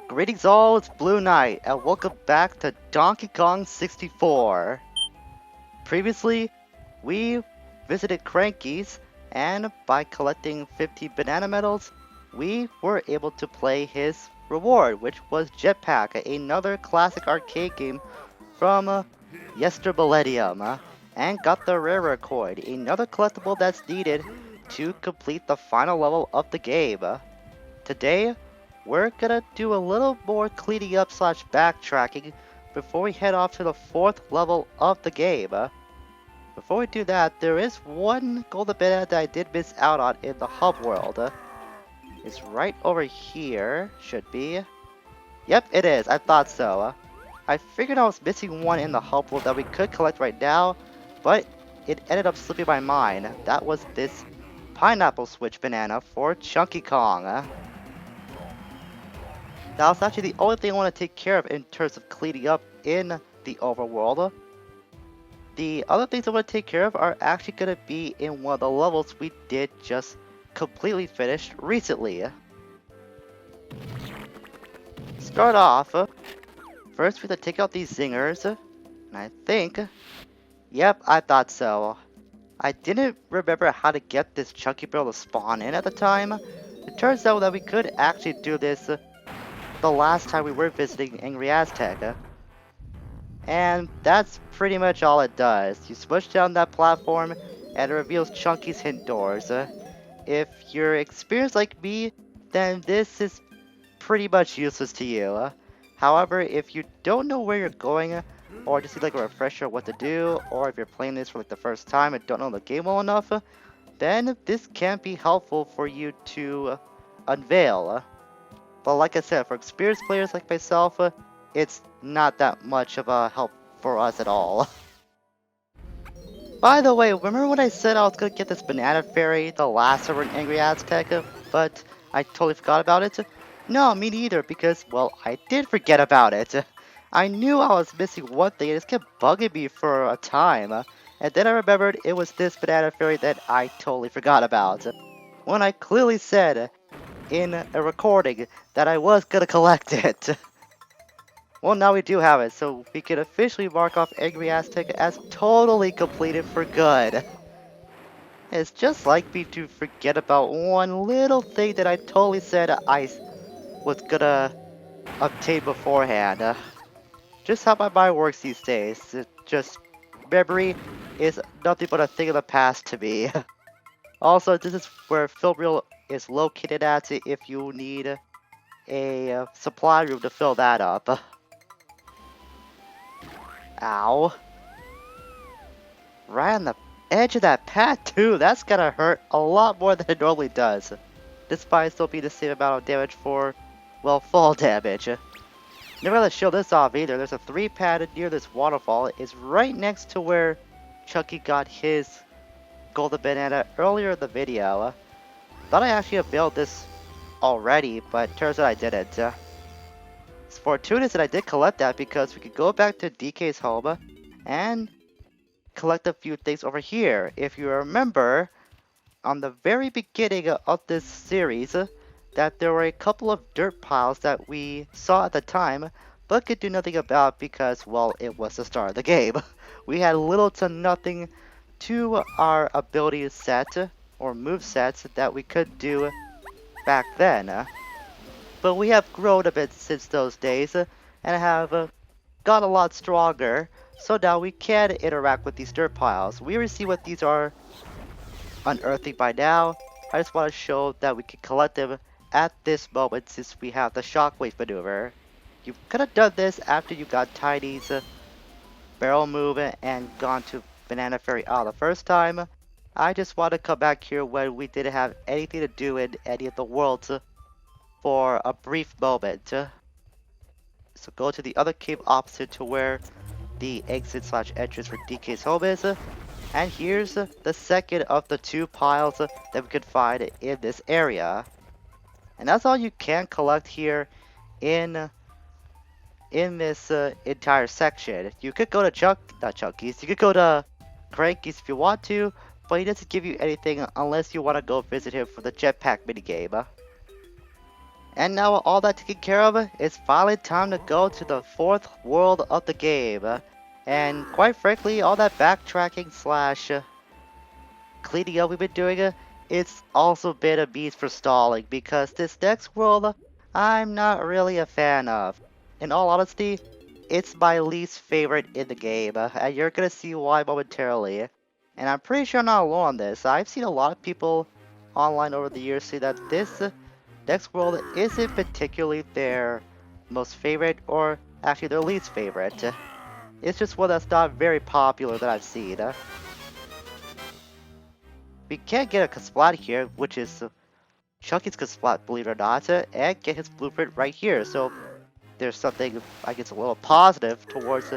Greetings all, it's Blue Knight, and welcome back to Donkey Kong 64. Previously, we visited Cranky's, and by collecting 50 banana medals, we were able to play his reward, which was Jetpack, another classic arcade game from Yester Millennium, and got the Rareware coin, another collectible that's needed to complete the final level of the game. Today, we're gonna do a little more cleaning up slash backtracking before we head off to the 4th level of the game. Before we do that, there is one golden banana that I did miss out on in the hub world. It's right over here, should be. Yep, it is, I thought so. I figured I was missing one in the hub world that we could collect right now, but it ended up slipping my mind. That was this pineapple switch banana for Chunky Kong. That's actually the only thing I want to take care of in terms of cleaning up in the overworld. The other things I want to take care of are actually going to be in one of the levels we did just completely finish recently. Start off, first we have to take out these zingers, and I think, yep, I thought so. I didn't remember how to get this chunky barrel to spawn in at the time. It turns out that we could actually do this the last time we were visiting Angry Aztec. And that's pretty much all it does. You smush down that platform and it reveals Chunky's hidden doors. If you're experienced like me, then this is pretty much useless to you. However, if you don't know where you're going, or just need like a refresher of what to do, or if you're playing this for like the first time and don't know the game well enough, then this can be helpful for you to unveil. But like I said, for experienced players like myself, it's not that much of a help for us at all. By the way, remember when I said I was gonna get this banana fairy the last server in Angry Aztec, but I totally forgot about it? No, me neither, because, well, I did forget about it. I knew I was missing one thing and it just kept bugging me for a time. And then I remembered it was this banana fairy that I totally forgot about. When I clearly said in a recording that I was gonna collect it. Well, now we do have it, so we can officially mark off Angry Aztec as totally completed for good. It's just like me to forget about one little thing that I totally said I was gonna obtain beforehand. Just how my mind works these days. Just memory is nothing but a thing of the past to me. Also, this is where film reel is located at if you need a supply room to fill that up. Ow. Right on the edge of that path too, that's gonna hurt a lot more than it normally does. Despite still being the same amount of damage for, well, fall damage. Never let show this off either, there's a 3-pad near this waterfall. It's right next to where Chucky got his golden banana earlier in the video. Thought I actually availed this already, but turns out I didn't. It's fortuitous that I did collect that because we could go back to DK's home and collect a few things over here. If you remember, on the very beginning of this series, that there were a couple of dirt piles that we saw at the time, but could do nothing about because, well, it was the start of the game. We had little to nothing to our ability set or move sets that we could do back then. But we have grown a bit since those days and have got a lot stronger, so now we can interact with these dirt piles. We already see what these are unearthing by now. I just want to show that we can collect them at this moment since we have the shockwave maneuver. You could have done this after you got Tiny's barrel move and gone to Banana Fairy out the first time. I just want to come back here when we didn't have anything to do in any of the worlds for a brief moment. So go to the other cave opposite to where the exit slash entrance for DK's home is. And here's the second of the 2 piles that we could find in this area. And that's all you can collect here in this entire section. You could go to not Chunky's, you could go to Cranky's if you want to, but he doesn't give you anything unless you want to go visit him for the jetpack minigame. And now with all that taken care of, it's finally time to go to the fourth world of the game. And quite frankly, all that backtracking slash cleaning up we've been doing, it's also been a means for stalling because this next world I'm not really a fan of. In all honesty, it's my least favorite in the game, and you're gonna see why momentarily. And I'm pretty sure I'm not alone on this. I've seen a lot of people online over the years say that this next world isn't particularly their most favorite or actually their least favorite. It's just one that's not very popular that I've seen. We can get a Kasplat here, which is Chucky's Kasplat, believe it or not, and get his blueprint right here. So there's something, I guess, a little positive towards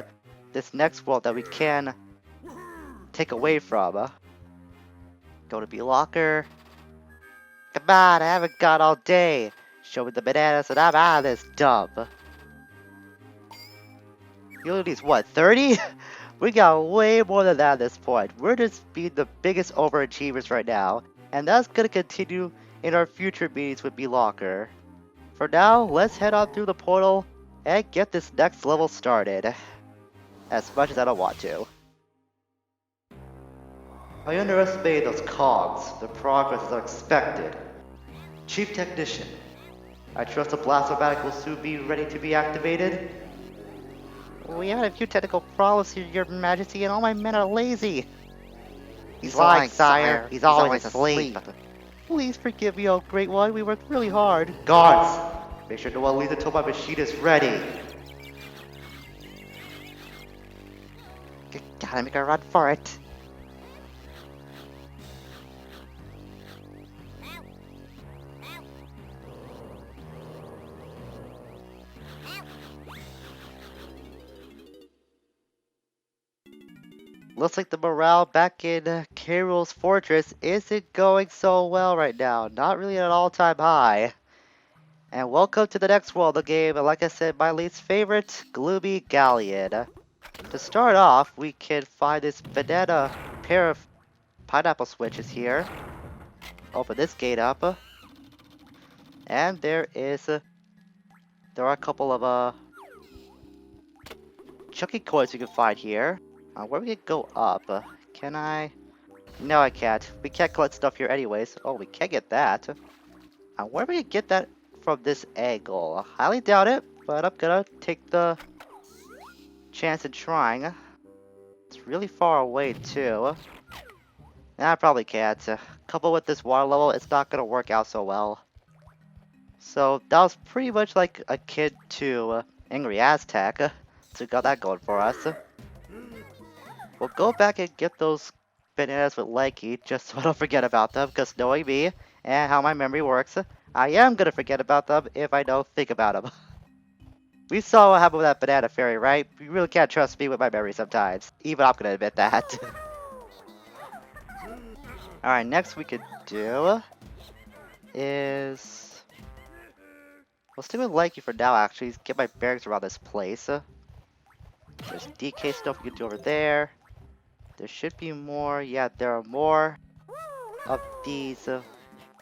this next world that we can take away from. Go to B-Locker. Come on, I haven't got all day. Show me the bananas and I'm out of this dump. You only need, what, 30? We got way more than that at this point. We're just being the biggest overachievers right now. And that's gonna continue in our future meetings with B-Locker. For now, let's head on through the portal and get this next level started. As much as I don't want to. I underestimated those cogs. The progress is unexpected. Chief Technician, I trust the Blastomatic will soon be ready to be activated. We had a few technical problems here, Your Majesty, and all my men are lazy. He's lying, sire. He's always asleep. Please forgive me, oh Great One. We worked really hard. Guards, make sure no one leaves until my machine is ready. Gotta make a run for it. Looks like the morale back in K. Rool's fortress isn't going so well right now. Not really at an all-time high. And welcome to the next world of the game. And like I said, my least favorite, Gloomy Galleon. To start off, we can find this banana pair of pineapple switches here. Open this gate up. And there are a couple of chunky coins you can find here. Where we can go up? Can I? No, I can't. We can't collect stuff here anyways. Oh, we can get that. Where do we get that from this angle? I highly doubt it, but I'm gonna take the chance in trying. It's really far away too. I probably can't. Coupled with this water level, it's not gonna work out so well. So that was pretty much like akin to Angry Aztec. So we got that going for us. We'll go back and get those bananas with Lanky, just so I don't forget about them, because knowing me and how my memory works, I am gonna forget about them if I don't think about them. We saw what happened with that banana fairy, right? You really can't trust me with my memory sometimes. Even I'm gonna admit that. Alright, next we could do is... We'll stick with Lanky for now, actually. Get my bearings around this place. There's DK stuff we can do over there. There should be more. Yeah, there are more of these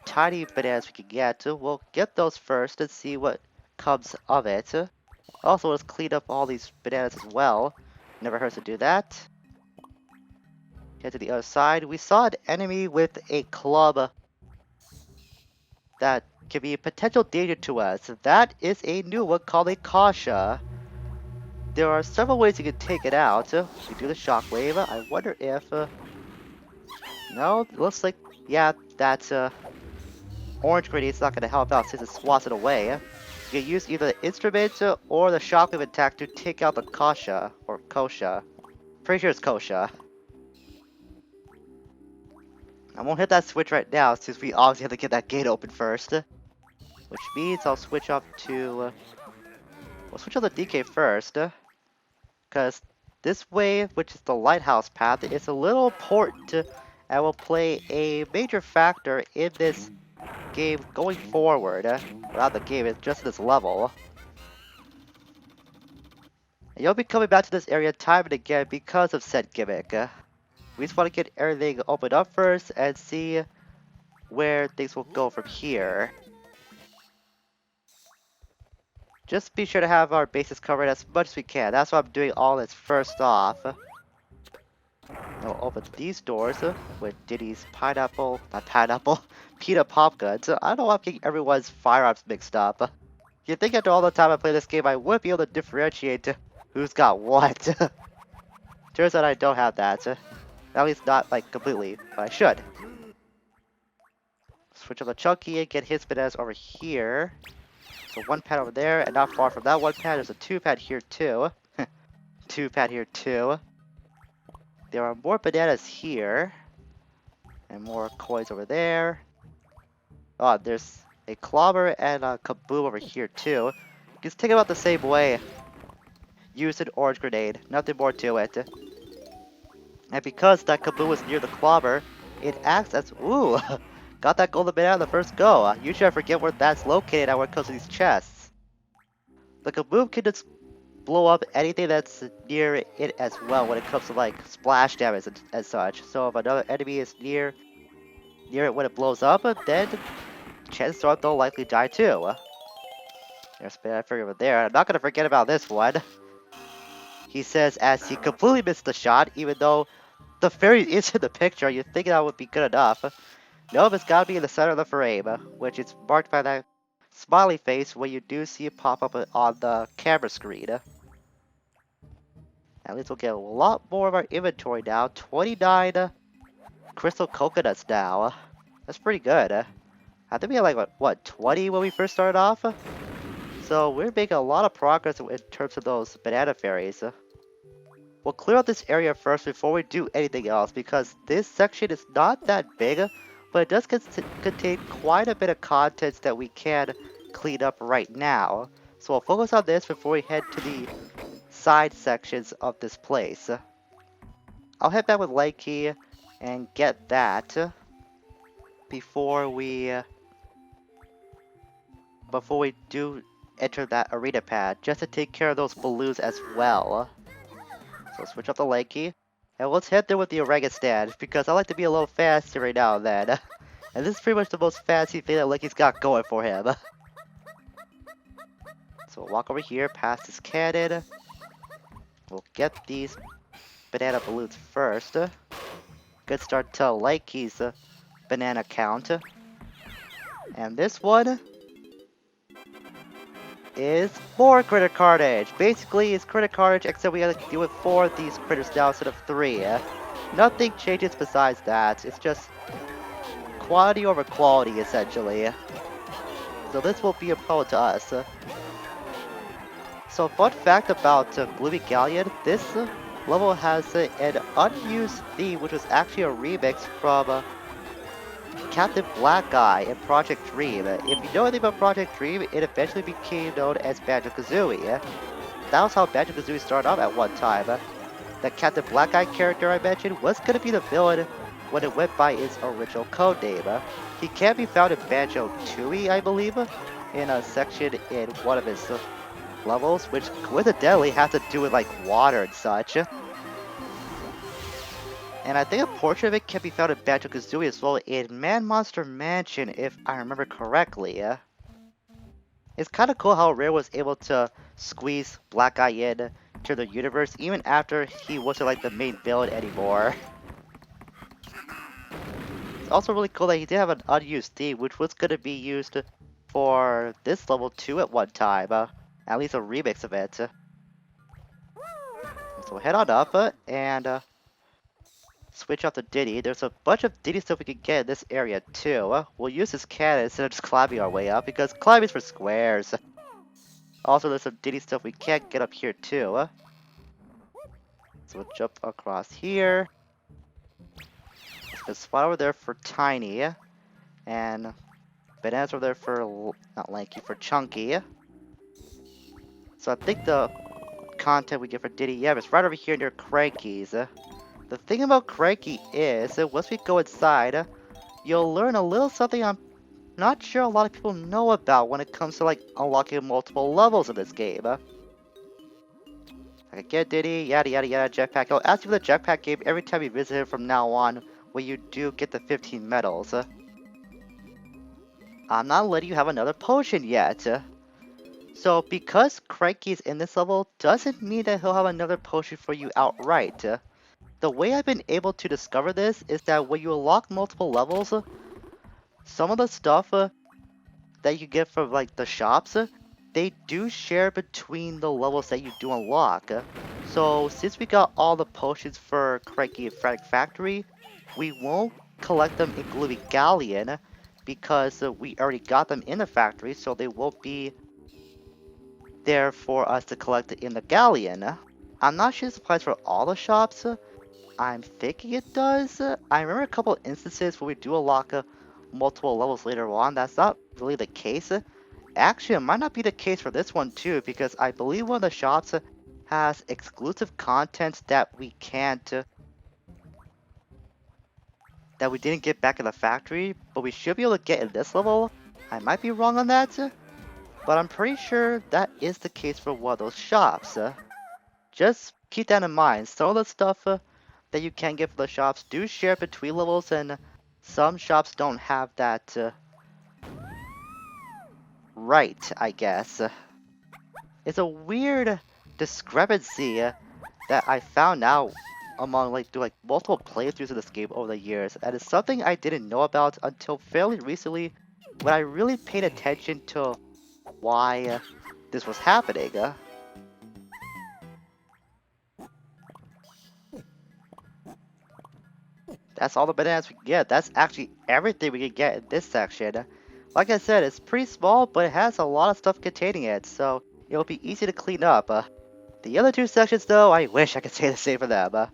tiny bananas we can get. We'll get those first and see what comes of it. Also, let's clean up all these bananas as well. Never hurts to do that. Get to the other side. We saw an enemy with a club that could be a potential danger to us. That is a new one called a Kasha. There are several ways you can take it out. We do the shockwave. I wonder if... No, it looks like... Yeah, that orange grenade's not going to help out since it swats it away. You can use either the instrument or the shockwave attack to take out the Kasha. Or Kosha. Pretty sure it's Kosha. I won't hit that switch right now since we obviously have to get that gate open first. Which means I'll switch up to... we'll switch on the DK first. Because this way, which is the lighthouse path, is a little important and will play a major factor in this game going forward. Not the game, it's just this level. And you'll be coming back to this area time and again because of said gimmick. We just want to get everything opened up first and see where things will go from here. Just be sure to have our bases covered as much as we can. That's why I'm doing all this first off. I'll open these doors with Diddy's pineapple, not pineapple, pita pop guns. I don't know why I'm getting everyone's firearms mixed up. You'd think after all the time I play this game I would be able to differentiate who's got what. Turns out I don't have that. At least not like completely, but I should. Switch up the Chunky and get his bananas over here. So one pad over there, and not far from that one pad, there's a 2-pad here too. 2-pad here too. There are more bananas here. And more coins over there. Oh, there's a clobber and a kaboom over here too. Just take it about the same way. Use an orange grenade, nothing more to it. And because that kaboom was near the clobber, it acts as, ooh, got that golden banana on the first go. Usually I forget where that's located when it comes to these chests. The kaboom can just blow up anything that's near it as well when it comes to like splash damage and such. So if another enemy is near it when it blows up, then chances are they'll likely die too. There's a figure over there. I'm not gonna forget about this one. He says as he completely missed the shot, even though the fairy is in the picture, you'd think that would be good enough. Nope, it's gotta be in the center of the frame, which is marked by that smiley face when you do see it pop up on the camera screen. At least we'll get a lot more of our inventory now. 29 crystal coconuts now. That's pretty good. I think we had like, what, 20 when we first started off? So we're making a lot of progress in terms of those banana fairies. We'll clear out this area first before we do anything else, because this section is not that big, but it does contain quite a bit of contents that we can clean up right now. So we'll focus on this before we head to the side sections of this place. I'll head back with Likey and get that before we do enter that arena pad, just to take care of those balloons as well. So switch up the Likey, and let's head there with the orangutan stand, because I like to be a little fancy right now and then. And this is pretty much the most fancy thing that Likey's got going for him. So we'll walk over here, past this cannon. We'll get these banana balloons first. Good start to Likey's banana count. And this one is more critter carnage. Basically, it's critter carnage, except we have to deal with 4 of these critters now instead of 3. Nothing changes besides that. It's just quantity over quality, essentially. So this will be a problem to us. So fun fact about Gloomy Galleon, this level has an unused theme, which was actually a remix from Captain Black Eye in Project Dream. If you know anything about Project Dream, it eventually became known as Banjo-Kazooie. That was how Banjo-Kazooie started off at one time. The Captain Black Eye character I mentioned was going to be the villain when it went by its original codename. He can be found in Banjo-Tooie, I believe, in a section in one of his levels, which coincidentally has to do with like water and such. And I think a portion of it can be found in Banjo-Kazooie as well in Man Monster Mansion, if I remember correctly. It's kind of cool how Rare was able to squeeze Black Eye in to the universe even after he wasn't like the main villain anymore. It's also really cool that he did have an unused theme, which was going to be used for this level too at one time. At least a remix of it. So we'll head on up and switch out to Diddy. There's a bunch of Diddy stuff we can get in this area too. We'll use this cannon instead of just climbing our way up, because climbing is for squares. Also, there's some Diddy stuff we can't get up here too. So we'll jump across here. There's a spot over there for Tiny. And bananas over there for, not Lanky, for Chunky. So I think the content we get for Diddy, yeah, it's right over here near Cranky's. The thing about Cranky is, once we go inside, you'll learn a little something I'm not sure a lot of people know about when it comes to like unlocking multiple levels of this game. I can get Diddy, yada yada yada, jetpack. He'll ask you for the jetpack game every time you visit him from now on, when you do get the 15 medals. I'm not letting you have another potion yet. So because Crikey's in this level doesn't mean that he'll have another potion for you outright. The way I've been able to discover this is that when you unlock multiple levels, some of the stuff that you get from like the shops, they do share between the levels that you do unlock. So since we got all the potions for Crikey and Frantic Factory, we won't collect them in Gloomy Galleon because we already got them in the factory, so they won't be there for us to collect in the Galleon. I'm not sure this applies for all the shops. I'm thinking it does. I remember a couple instances where we do unlock multiple levels later on. That's not really the case. Actually, it might not be the case for this one too, because I believe one of the shops has exclusive content that we can't, that we didn't get back in the factory, but we should be able to get in this level. I might be wrong on that, but I'm pretty sure that is the case for one of those shops. Just keep that in mind. Some of the stuff that you can get from the shops do share between levels, and some shops don't have that right, I guess. It's a weird discrepancy that I found out among through multiple playthroughs of this game over the years, and it's something I didn't know about until fairly recently when I really paid attention to why this was happening. That's all the bananas we can get. That's actually everything we can get in this section. Like I said, it's pretty small, but it has a lot of stuff containing it, so it'll be easy to clean up. The other two sections, though, I wish I could say the same for them.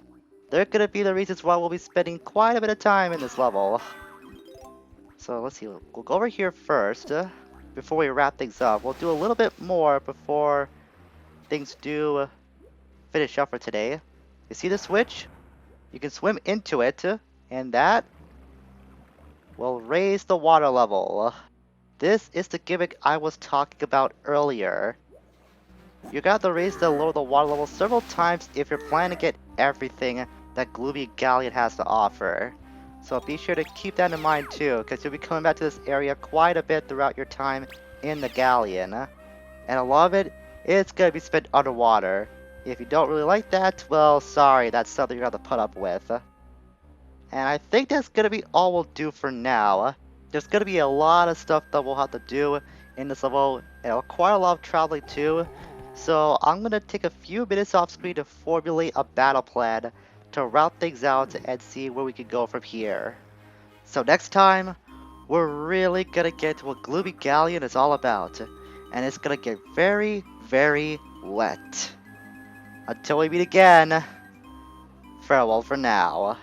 They're gonna be the reasons why we'll be spending quite a bit of time in this level. So let's see, we'll go over here first. Before we wrap things up, we'll do a little bit more before things do finish up for today. You see the switch? You can swim into it, and that will raise the water level. This is the gimmick I was talking about earlier. You got to raise the lower the water level several times if you're planning to get everything that Gloomy Galleon has to offer. So be sure to keep that in mind too, because you'll be coming back to this area quite a bit throughout your time in the Galleon. And a lot of it is going to be spent underwater. If you don't really like that, well, sorry, that's something you're going to have to put up with. And I think that's going to be all we'll do for now. There's going to be a lot of stuff that we'll have to do in this level, and it'll require a lot of traveling too. So I'm going to take a few minutes off screen to formulate a battle plan to route things out and see where we can go from here. So next time, we're really going to get to what Gloomy Galleon is all about. And it's going to get very, very wet. Until we meet again, farewell for now.